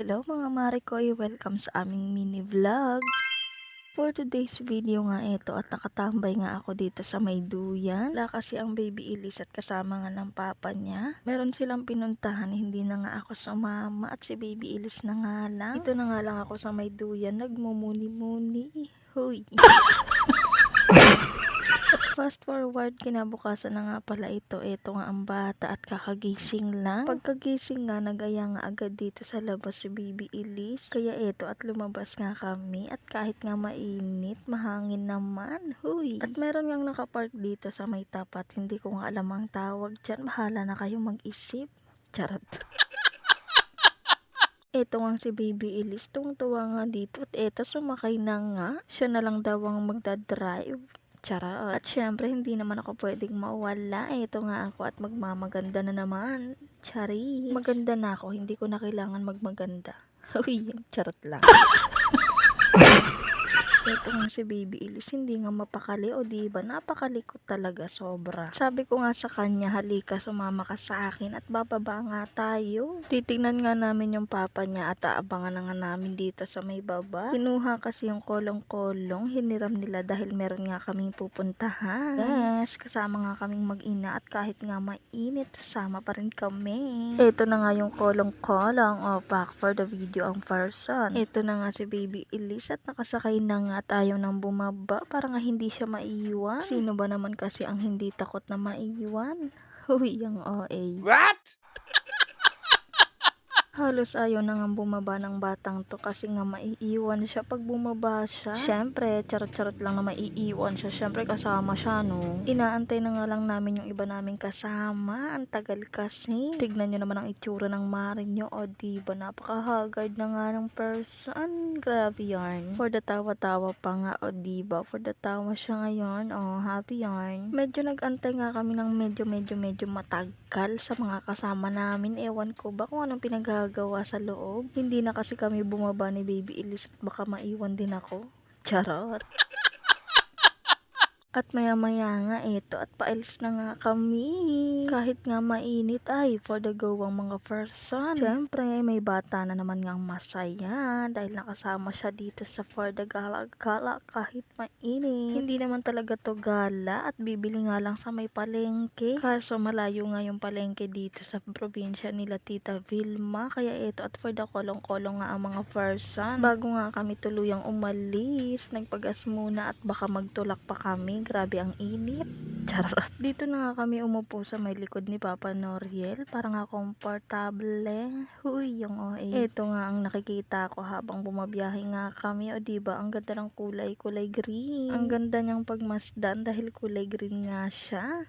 Hello mga mare ko'y welcome sa aming mini vlog. For today's video nga ito at nakatambay nga ako dito sa may duyan. Wala kasi ang baby Ilis at kasama nga ng papa niya. Meron silang pinuntahan, hindi na nga ako sumama at si baby Ilis na nga lang. Ito na nga lang ako sa may duyan, nagmumuni-muni. Huy! Fast forward, kinabukasan na nga pala ito nga ang bata at kakagising lang. Pagkagising nga, nagaya nga agad dito sa labas si baby Elise. Kaya ito at lumabas nga kami at kahit nga mainit, mahangin naman. Huy! At meron nga nakapark dito sa may tapat, hindi ko nga alam ang tawag dyan. Bahala na kayong mag-isip. Charot. Eto nga si baby Elise, tuwang-tuwa nga dito at eto sumakay na nga. Siya na lang daw ang magdadrive. Charot. At syempre, hindi naman ako pwedeng mawala. Ito nga ako at magmamaganda na naman. Charis. Maganda na ako, hindi ko na kailangan magmaganda. Uy, charot lang. Ito nga si baby Elise, hindi nga mapakali o diba, napakalikot talaga sobra. Sabi ko nga sa kanya, halika sumama ka sa akin at bababa nga tayo. Titignan nga namin yung papa niya at aabangan na nga namin dito sa may baba. Kinuha kasi yung kolong-kolong, hiniram nila dahil meron nga kaming pupuntahan. Yes, kasama nga kaming mag-ina at kahit nga mainit, sasama pa rin kami. Ito na nga yung kolong-kolong, back for the video ang person. Ito na nga si baby Elise at nakasakay na nga at ayaw nang bumaba para nga hindi siya maiwan. Sino ba naman kasi ang hindi takot na maiwan? Huy, ang OA. What? Halos ayaw na nga bumaba ng batang to kasi nga maiiwan siya pag bumaba siya. Syempre, charot-charot lang na maiiwan siya. Syempre kasama siya, no? Inaantay na nga lang namin yung iba naming kasama. Ang tagal kasi. Tignan nyo naman ang itsura ng mare nyo. O diba, napaka-haggard na nga ng person. Grabe yarn. For the tawa-tawa pa nga. O diba, for the tawa siya ngayon. O, happy yarn. Medyo nag-antay nga kami ng medyo matagal sa mga kasama namin. Ewan ko ba kung anong pinagagawa sa loob. Hindi na kasi kami bumaba ni baby Elise at baka maiwan din ako. Charot. At maya-maya nga ito at paalis na nga kami. Kahit nga mainit ay for the go ang mga person. Syempre may bata na naman ngang masaya dahil nakasama siya dito sa for the gala-gala kahit mainit. Hindi naman talaga to gala at bibili nga lang sa may palengke. Kaso malayo nga yung palengke dito sa probinsya nila Tita Vilma. Kaya ito at for the kolong-kolong nga ang mga person. Bago nga kami tuluyang umalis, nagpagas muna at baka magtulak pa kami. Grabe ang init. Charot. Dito na nga kami umupo sa may likod ni Papa Noriel para nga komportable. Huy, yung OA. Ito nga ang nakikita ko habang bumabiyahe nga kami. O diba, ang ganda ng kulay green. Ang ganda niyang pagmasdan dahil kulay green nga siya.